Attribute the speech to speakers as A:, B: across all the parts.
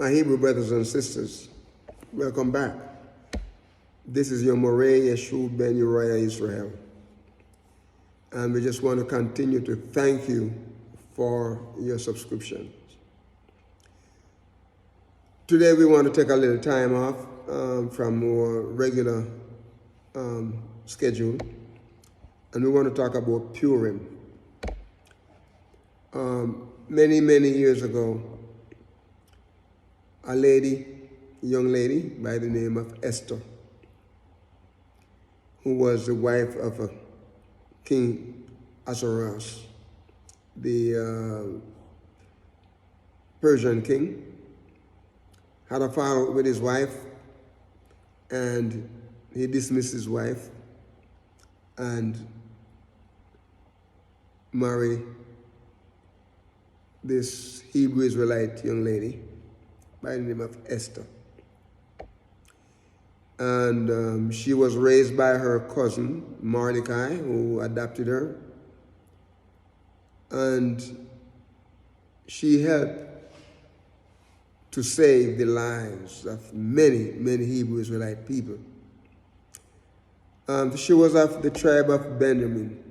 A: My Hebrew brothers and sisters, welcome back. This is your Moreh Yeshua ben Uriah Israel. And we just want to continue to thank you for your subscription. Today we want to take a little time off from our regular schedule. And we want to talk about Purim. Many years ago, a young lady by the name of Esther, who was the wife of a King Ahasuerus, the Persian king, had a quarrel with his wife, and he dismissed his wife and married this Hebrew Israelite young lady by the name of Esther. And she was raised by her cousin, Mordecai, who adopted her. And she helped to save the lives of many Hebrew Israelite people. She was of the tribe of Benjamin.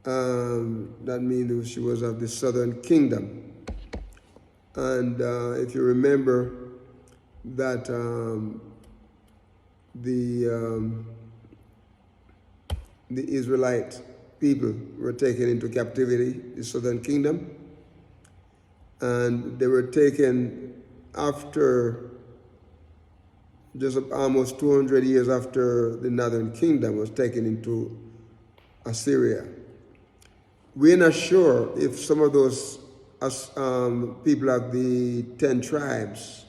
A: That means she was of the southern kingdom. And if you remember that the Israelite people were taken into captivity, the southern kingdom, and they were taken after just almost 200 years after the northern kingdom was taken into Assyria. We're not sure if some of those people of the 10 tribes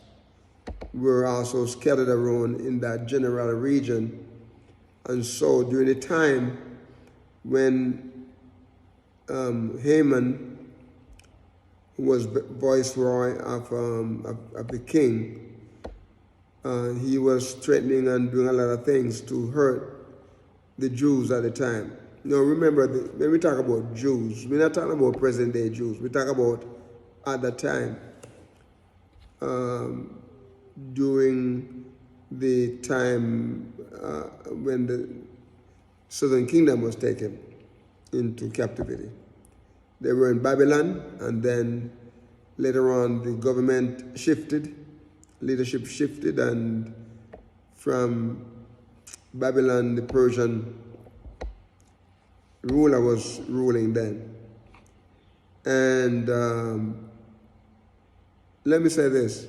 A: were also scattered around in that general region. And so during the time when Harmon, who was viceroy of the king, he was threatening and doing a lot of things to hurt the Jews at the time. Now remember, when we talk about Jews, we're not talking about present-day Jews. We talk about at that time, during the time when the southern kingdom was taken into captivity. They were in Babylon, and then later on the government shifted, leadership shifted, and from Babylon, the Persian ruler was ruling then. And let me say this.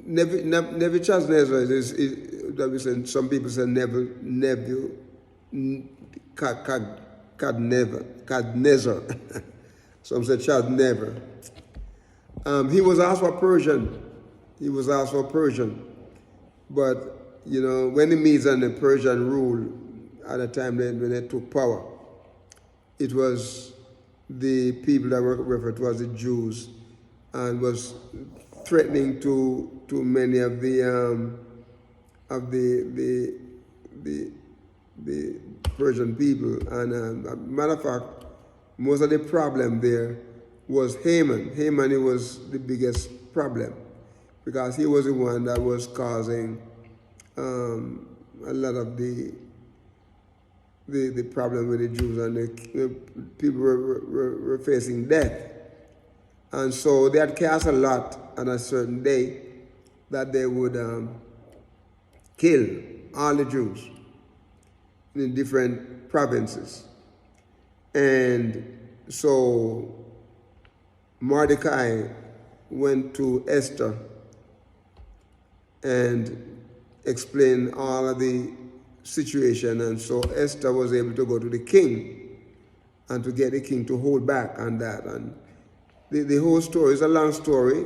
A: Nebuchadnezzar is some people say Nebuchadnezzar. Some say Chadnezzar. He was also a Persian. But, you know, when the Medes and the Persian ruled at the time when they took power, it was the people that were referred to as the Jews, and was threatening to many of the Persian people. And matter of fact, most of the problem there was Harmon. Harmon was the biggest problem, because he was the one that was causing a lot of the problem with the Jews, and the people were facing death. And so they had cast a lot on a certain day that they would kill all the Jews in different provinces. And so Mordecai went to Esther and explained all of the situation, and so Esther was able to go to the king and to get the king to hold back on that. And the whole story is a long story,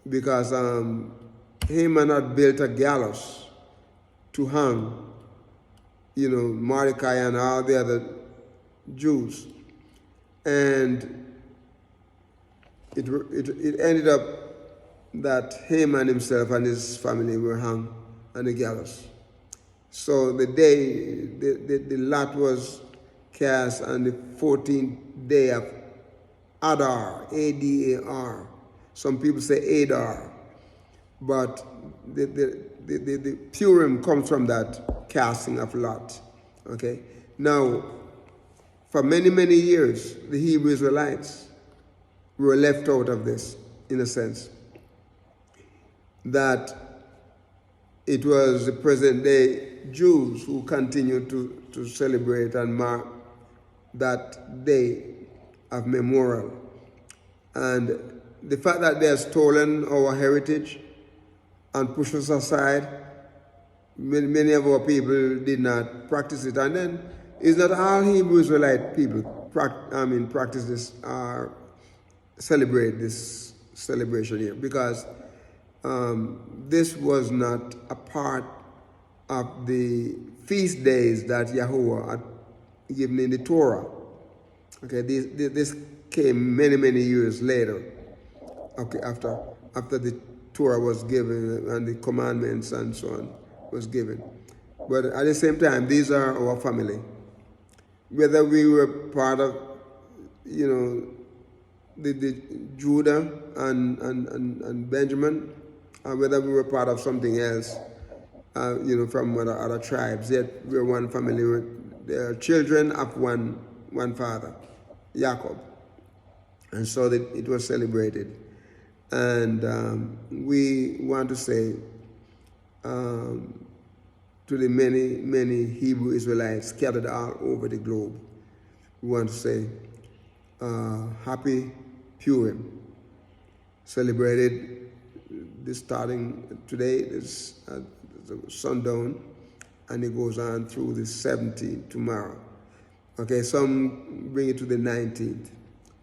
A: because Harmon had built a gallows to hang, you know, Mordecai and all the other Jews. And it ended up that Harmon himself and his family were hung on the gallows. So the day the lot was cast on the 14th day of Adar, A-D-A-R. Some people say Adar, but the Purim comes from that casting of lot. Okay? Now, for many, many years, the Hebrew Israelites were left out of this, in a sense. That it was the present day Jews who continued to celebrate and mark that day of memorial. And the fact that they have stolen our heritage and pushed us aside, many of our people did not practice it. And then it's not all Hebrew Israelite people practice this or celebrate this celebration here, because this was not a part of the feast days that Yahuwah had given in the Torah. Okay, this came many, many years later. Okay, after the Torah was given and the commandments and so on was given. But at the same time, these are our family. Whether we were part of, the Judah and Benjamin, or whether we were part of something else, from other tribes, yet we're one family. They're children of one father, Jacob. And so it was celebrated. And we want to say to the many, many Hebrew Israelites scattered all over the globe, we want to say happy Purim, celebrated this starting today, this sundown, and it goes on through the 17th tomorrow. Okay, some bring it to the 19th.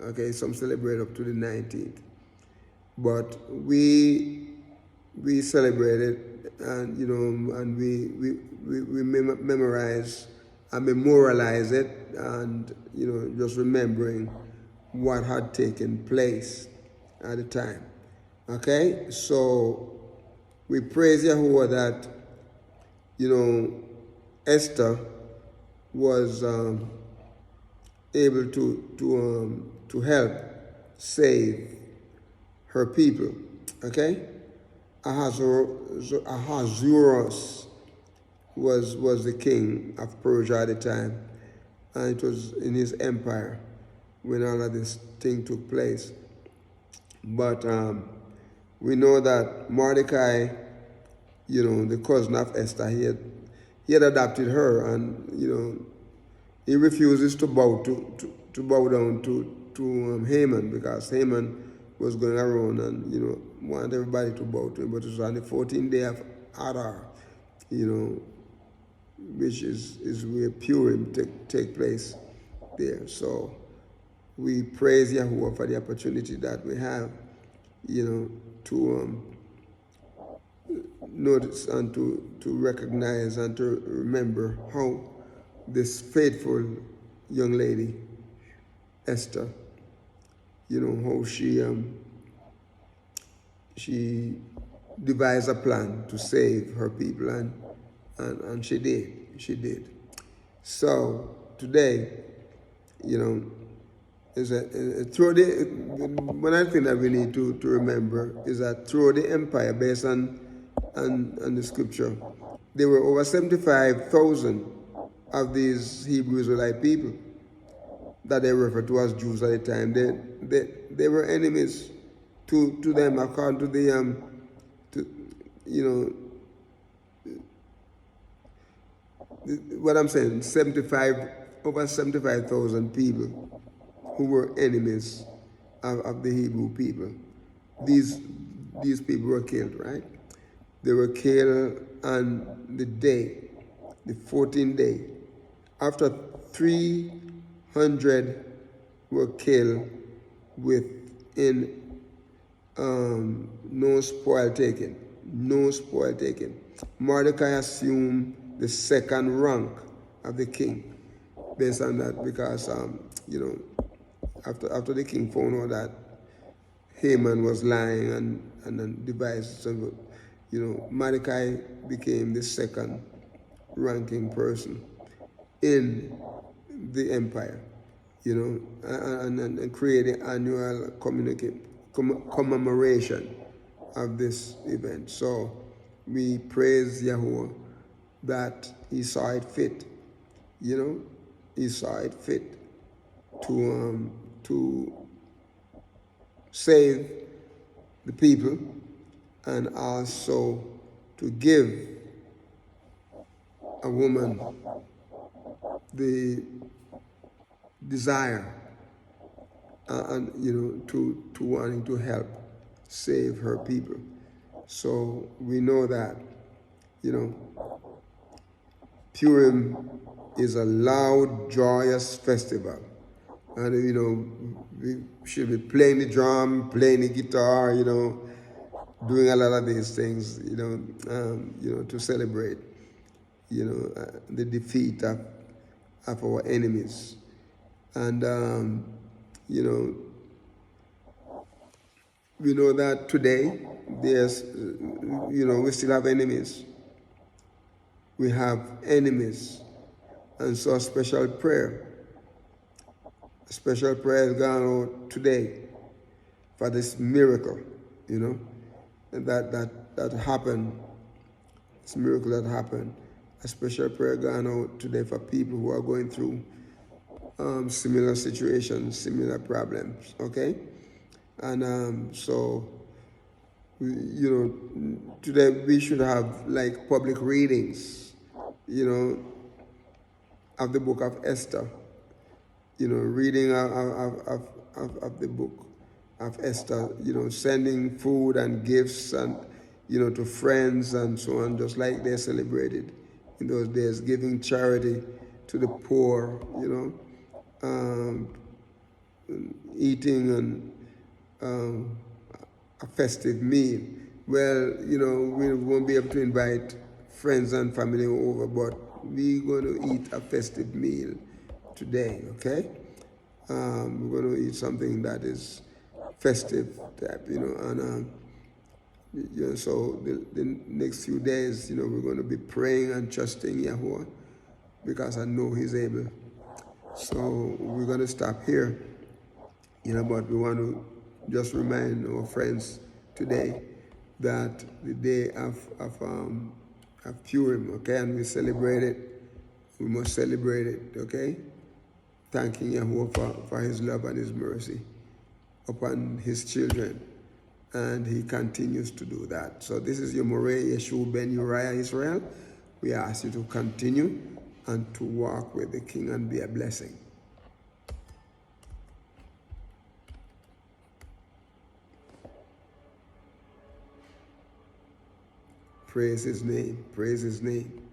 A: Okay, some celebrate up to the 19th. But we celebrate it, and and we memorize and memorialize it, and just remembering what had taken place at the time. Okay, so we praise Yahuwah that Esther was able to help save her people. Okay, Ahasuerus was the king of Persia at the time, and it was in his empire when all of this thing took place. But we know that Mordecai, the cousin of Esther, he had adopted her, and he refuses to bow down to Harmon, because Harmon was going around and wanted everybody to bow to him. But it was on the 14th day of Adar, which is where Purim take place there. So we praise Yahuwah for the opportunity that we have, to notice and to recognize and to remember how this faithful young lady, Esther, how she devised a plan to save her people, and she did. So today, is that one other thing that we need to remember is that through the empire, based on the scripture, there were over 75,000 of these Hebrew Israelite people that they refer to as Jews at the time. They were enemies to them, according to the what I'm saying, over 75,000 people who were enemies of the Hebrew people. These people were killed, right? They were killed on the 14th day. After 300 were killed within no spoil taken. No spoil taken. Mordecai assumed the second rank of the king based on that, because after the king found out that Haman was lying and then devised some, Mordecai became the second ranking person in the empire. and create an annual commemoration of this event. So we praise Yahuwah that he saw it fit, he saw it fit to save the people and also to give a woman the desire and to wanting to help save her people. So we know that Purim is a loud, joyous festival, and we should be playing the drum, playing the guitar, doing a lot of these things, to celebrate, the defeat of our enemies. And, we know that today there's, we still have enemies. We have enemies. And so a special prayer has gone out today for this miracle, that happened. This miracle that happened. A special prayer gone out today for people who are going through similar situations, similar problems, okay? And so, today we should have like public readings, of the book of Esther, reading of the book of Esther, sending food and gifts and, to friends and so on, just like they celebrated in those days, giving charity to the poor, eating and a festive meal. Well, we won't be able to invite friends and family over, but we're going to eat a festive meal today, okay? We're going to eat something that is festive type, and so the next few days, we're going to be praying and trusting Yahuwah because I know He's able. So we're going to stop here, but we want to just remind our friends today that the day of Purim, okay, and we celebrate it. We must celebrate it, okay? Thanking Yahuwah for His love and His mercy upon His children. And He continues to do that. So this is your Moreh Yeshua ben Uriah Israel. We ask you to continue and to walk with the King and be a blessing. Praise His name. Praise His name.